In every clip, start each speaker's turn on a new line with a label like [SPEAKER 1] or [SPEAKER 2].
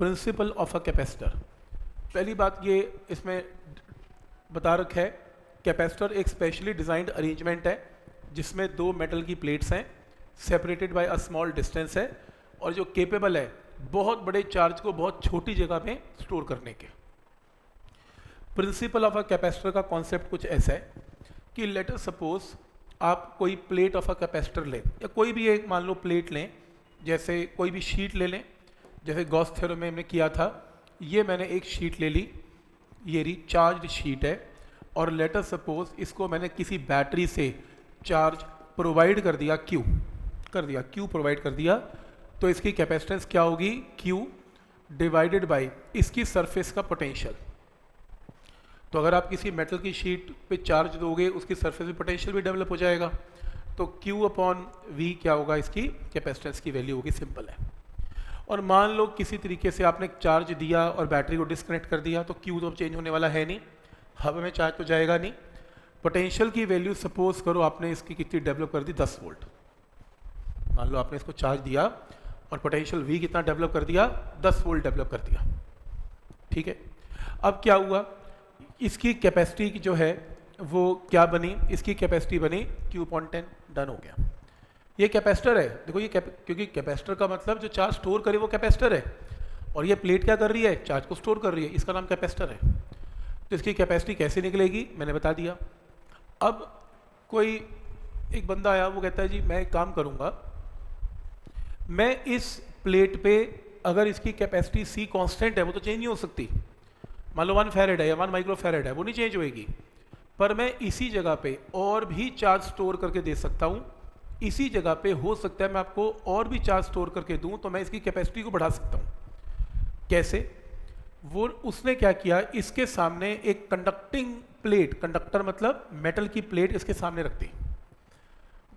[SPEAKER 1] Principal of a capacitor. पहली बात ये इसमें बता रखा है, कैपेसिटर एक स्पेशली डिज़ाइंड अरेंजमेंट है जिसमें दो मेटल की प्लेट्स हैं, separated by a small distance है, और जो केपेबल है बहुत बड़े चार्ज को बहुत छोटी जगह में स्टोर करने के। प्रिंसिपल ऑफ अ कैपेसिटर का कॉन्सेप्ट कुछ ऐसा है कि लेट अस सपोज आप कोई प्लेट ऑफ अ कैपेसिटर लें, या कोई भी एक मान लो प्लेट लें, जैसे कोई भी शीट ले लें, जैसे गॉस थ्योरम में हमने किया था। ये मैंने एक शीट ले ली, ये री चार्ज शीट है, और लेट अस सपोज इसको मैंने किसी बैटरी से चार्ज प्रोवाइड कर दिया, क्यू प्रोवाइड कर दिया, तो इसकी कैपेसिटेंस क्या होगी, क्यू डिवाइडेड बाय इसकी सरफेस का पोटेंशियल। तो अगर आप किसी मेटल की शीट पे चार्ज दोगे, उसकी सरफेस में पोटेंशियल भी डेवलप हो जाएगा, तो Q अपॉन V क्या होगा, इसकी कैपेसिटेंस की वैल्यू होगी, सिंपल है। और मान लो किसी तरीके से आपने चार्ज दिया और बैटरी को डिस्कनेक्ट कर दिया, तो Q तो अब चेंज होने वाला है नहीं, हवा में चार्ज तो जाएगा नहीं। पोटेंशियल की वैल्यू सपोज करो आपने इसकी कितनी डेवलप कर दी, 10 वोल्ट। मान लो आपने इसको चार्ज दिया और पोटेंशियल V कितना डेवलप कर दिया, 10 वोल्ट डेवलप कर दिया, ठीक है। अब क्या हुआ, इसकी कैपेसिटी जो है वो क्या बनी, इसकी कैपेसिटी बनी Q/10, डन हो गया। ये कैपेसिटर है, देखो ये क्योंकि कैपेसिटर का मतलब जो चार्ज स्टोर करे वो कैपेसिटर है, और ये प्लेट क्या कर रही है, चार्ज को स्टोर कर रही है, इसका नाम कैपेसिटर है। तो इसकी कैपेसिटी कैसे निकलेगी, मैंने बता दिया। अब कोई एक बंदा आया, वो कहता है जी मैं एक काम करूँगा, मैं इस प्लेट पे अगर इसकी कैपेसिटी C कांस्टेंट है, वो तो चेंज नहीं हो सकती, मान लो 1 फैरेड है या 1 माइक्रो फैरेड है, वो नहीं चेंज होएगी, पर मैं इसी जगह पे और भी चार्ज स्टोर करके दे सकता हूँ। इसी जगह पे हो सकता है मैं आपको और भी चार्ज स्टोर करके दूं, तो मैं इसकी कैपेसिटी को बढ़ा सकता हूँ। कैसे, वो उसने क्या किया, इसके सामने एक कंडक्टिंग प्लेट, कंडक्टर मतलब मेटल की प्लेट इसके सामने रख दी,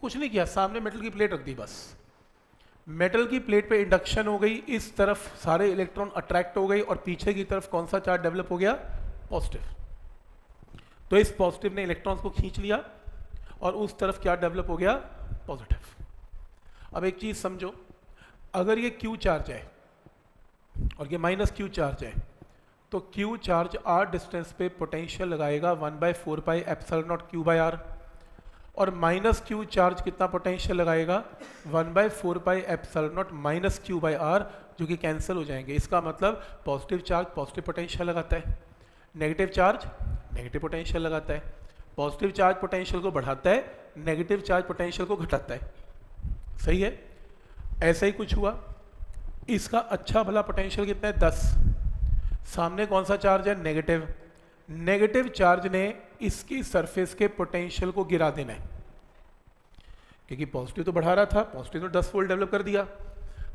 [SPEAKER 1] कुछ नहीं किया, सामने मेटल की प्लेट रख दी बस। मेटल की प्लेट पे इंडक्शन हो गई, इस तरफ सारे इलेक्ट्रॉन अट्रैक्ट हो गए, और पीछे की तरफ कौन सा चार्ज डेवलप हो गया, पॉजिटिव। तो इस पॉजिटिव ने इलेक्ट्रॉन्स को खींच लिया, और उस तरफ क्या डेवलप हो गया, पॉजिटिव। अब एक चीज समझो, अगर ये Q चार्ज है और ये -Q चार्ज है, तो Q चार्ज r डिस्टेंस पे पोटेंशियल लगाएगा 1/4πε0 Q/r, और -Q चार्ज कितना पोटेंशियल लगाएगा, 1/4πε0 -Q/r, जो कि कैंसिल हो जाएंगे। इसका मतलब पॉजिटिव चार्ज पॉजिटिव पोटेंशियल लगाता है, नेगेटिव चार्ज नेगेटिव पोटेंशियल लगाता है, पॉजिटिव चार्ज पोटेंशियल को बढ़ाता है, नेगेटिव चार्ज पोटेंशियल को घटाता है। सही है, ऐसा ही कुछ हुआ। इसका अच्छा भला पोटेंशियल कितना है, 10, सामने कौन सा चार्ज है, नेगेटिव। नेगेटिव चार्ज ने इसकी सरफेस के पोटेंशियल को गिरा देना है, क्योंकि पॉजिटिव तो बढ़ा रहा था, पॉजिटिव तो 10 वोल्ट डेवलप कर दिया,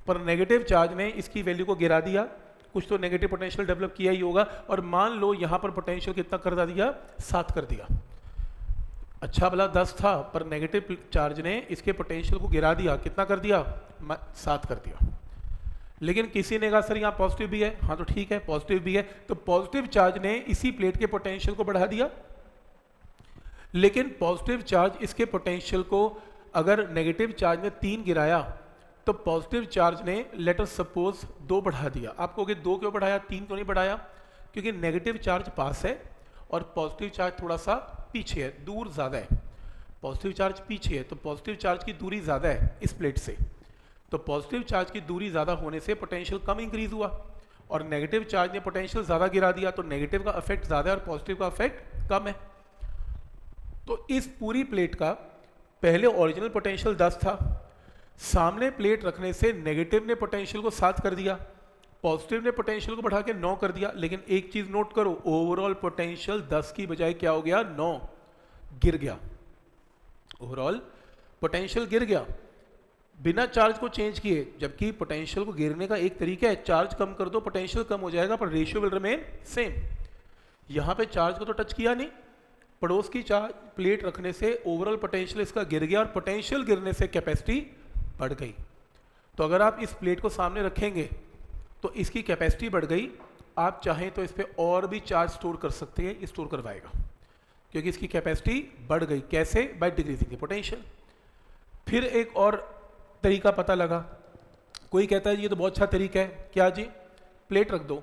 [SPEAKER 1] पर नेगेटिव चार्ज ने इसकी वैल्यू को गिरा दिया, कुछ तो नेगेटिव पोटेंशियल डेवलप किया ही होगा, और मान लो यहां पर पोटेंशियल कितना कर दिया, 7 कर दिया। अच्छा भला 10 था, पर नेगेटिव चार्ज ने इसके पोटेंशियल को गिरा दिया, कितना कर दिया, 7 कर दिया। लेकिन किसी ने कहा सर यहाँ पॉजिटिव भी है, हाँ तो ठीक है पॉजिटिव भी है, तो पॉजिटिव चार्ज ने इसी प्लेट के पोटेंशियल को बढ़ा दिया। लेकिन पॉजिटिव चार्ज इसके पोटेंशियल को, अगर नेगेटिव चार्ज ने 3 गिराया, तो पॉजिटिव चार्ज ने लेट अस सपोज 2 बढ़ा दिया। आप कहोगे 2 क्यों बढ़ाया, 3 क्यों नहीं बढ़ाया, क्योंकि नेगेटिव चार्ज पास है और पॉजिटिव चार्ज थोड़ा सा पीछे है, दूर ज़्यादा है। पॉजिटिव चार्ज पीछे है, तो पॉजिटिव चार्ज की दूरी ज़्यादा है इस प्लेट से, तो पॉजिटिव चार्ज की दूरी ज़्यादा होने से पोटेंशियल कम इंक्रीज हुआ, और नेगेटिव चार्ज ने पोटेंशियल ज़्यादा गिरा दिया, तो नेगेटिव का इफेक्ट ज़्यादा है और पॉजिटिव का इफेक्ट कम है। तो इस पूरी प्लेट का पहले ओरिजिनल पोटेंशियल 10 था, सामने प्लेट रखने से नेगेटिव ने पोटेंशियल को 7 कर दिया, पॉजिटिव ने पोटेंशियल को बढ़ा के 9 कर दिया। लेकिन एक चीज नोट करो, ओवरऑल पोटेंशियल 10 की बजाय क्या हो गया, 9 गिर गया। ओवरऑल पोटेंशियल गिर गया बिना चार्ज को चेंज किए, जबकि पोटेंशियल को गिरने का एक तरीका है, चार्ज कम कर दो पोटेंशियल कम हो जाएगा, पर रेशियो विल रिमेन सेम। यहां पे चार्ज को तो टच किया नहीं, पड़ोस की चार्ज प्लेट रखने से ओवरऑल पोटेंशियल इसका गिर गया, और पोटेंशियल गिरने से कैपेसिटी बढ़ गई। तो अगर आप इस प्लेट को सामने रखेंगे तो इसकी कैपेसिटी बढ़ गई, आप चाहें तो इस पर और भी चार्ज स्टोर कर सकते हैं, स्टोर करवाएगा, क्योंकि इसकी कैपेसिटी बढ़ गई। कैसे, बाय डिक्रीजिंग द पोटेंशियल। फिर एक और तरीका पता लगा, कोई कहता है ये तो बहुत अच्छा तरीका है, क्या जी, प्लेट रख दो,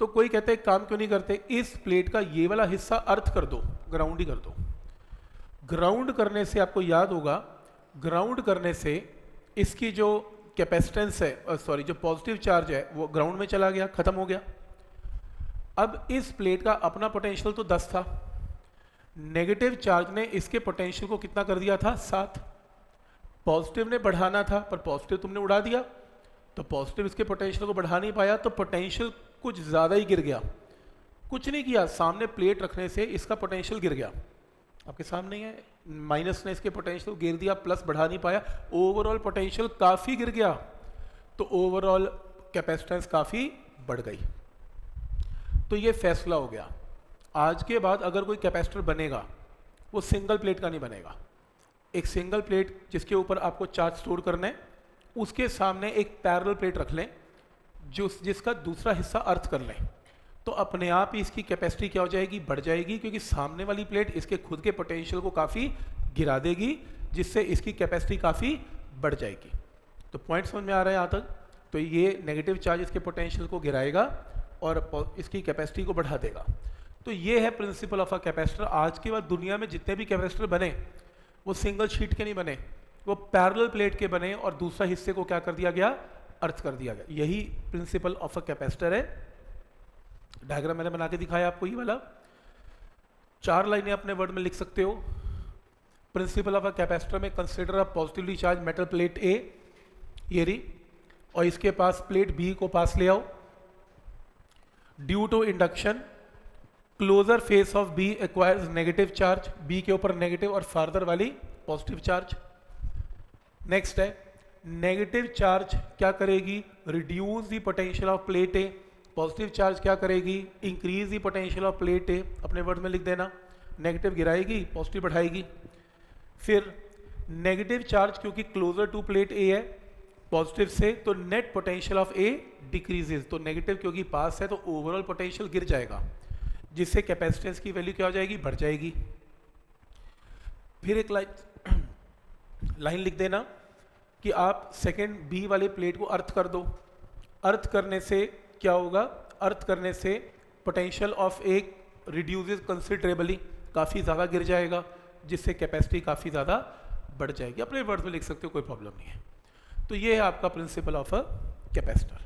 [SPEAKER 1] तो कोई कहते हैं काम क्यों नहीं करते, इस प्लेट का ये वाला हिस्सा अर्थ कर दो, ग्राउंड ही कर दो। ग्राउंड करने से आपको याद होगा, ग्राउंड करने से इसकी जो कैपेसिटेंस है, सॉरी जो पॉजिटिव चार्ज है वो ग्राउंड में चला गया, खत्म हो गया। अब इस प्लेट का अपना पोटेंशियल तो 10 था, नेगेटिव चार्ज ने इसके पोटेंशियल को कितना कर दिया था, 7। पॉजिटिव ने बढ़ाना था पर पॉजिटिव तुमने उड़ा दिया, तो पॉजिटिव इसके पोटेंशियल को बढ़ा नहीं पाया, तो पोटेंशियल कुछ ज़्यादा ही गिर गया। कुछ नहीं किया, सामने प्लेट रखने से इसका पोटेंशियल गिर गया, आपके सामने ही है, माइनस ने इसके पोटेंशियल गिर दिया, प्लस बढ़ा नहीं पाया, ओवरऑल पोटेंशियल काफ़ी गिर गया, तो ओवरऑल कैपेसिटेंस काफ़ी बढ़ गई। तो ये फैसला हो गया, आज के बाद अगर कोई कैपेसिटर बनेगा वो सिंगल प्लेट का नहीं बनेगा। एक सिंगल प्लेट जिसके ऊपर आपको चार्ज स्टोर करना है, उसके सामने एक पैरेलल प्लेट रख लें जिसका दूसरा हिस्सा अर्थ कर लें, तो अपने आप ही इसकी कैपेसिटी क्या हो जाएगी, बढ़ जाएगी, क्योंकि सामने वाली प्लेट इसके खुद के पोटेंशियल को काफ़ी गिरा देगी, जिससे इसकी कैपेसिटी काफ़ी बढ़ जाएगी। तो पॉइंट समझ में आ रहा है यहाँ तक। तो ये नेगेटिव चार्ज इसके पोटेंशियल को गिराएगा और इसकी कैपेसिटी को बढ़ा देगा। तो ये है प्रिंसिपल ऑफ अ कैपेसिटर। आज के बाद दुनिया में जितने भी कैपेसिटर बने वो सिंगल शीट के नहीं बने, वो पैरेलल प्लेट के बने और दूसरा हिस्से को क्या कर दिया गया, अर्थ कर दिया गया। यही प्रिंसिपल ऑफ अ कैपेसिटर है। डायग्राम मैंने बना के दिखाया आपको, ये वाला 4 लाइनें अपने वर्ड में लिख सकते हो। प्रिंसिपल ऑफ अ कैपेसिटर में consider a positively charge metal plate A, ये रही, और इसके पास प्लेट बी को पास ले आओ। Due to induction closer face of B acquires negative charge, B के ऊपर नेगेटिव और फार्दर वाली पॉजिटिव चार्ज। नेक्स्ट है नेगेटिव चार्ज क्या करेगी, reduce the potential of plate A, positive charge क्या करेगी, increase the potential of plate A. अपने वर्ड में लिख देना, नेगेटिव गिराएगी, पॉजिटिव बढ़ाएगी। फिर नेगेटिव चार्ज क्योंकि क्लोजर टू प्लेट ए है पॉजिटिव से, तो net potential of A decreases, तो नेगेटिव क्योंकि पास है तो ओवरऑल पोटेंशियल गिर जाएगा, जिससे कैपेसिटेंस की वैल्यू क्या हो जाएगी, बढ़ जाएगी। फिर एक लाइन लिख देना कि आप सेकेंड बी वाले प्लेट को अर्थ कर दो। अर्थ करने से क्या होगा, अर्थ करने से potential of A reduces considerably, काफ़ी ज़्यादा गिर जाएगा, जिससे कैपेसिटी काफ़ी ज़्यादा बढ़ जाएगी। अपने वर्ड्स में लिख सकते हो, कोई प्रॉब्लम नहीं है। तो ये है आपका प्रिंसिपल ऑफ अ कैपेसिटर।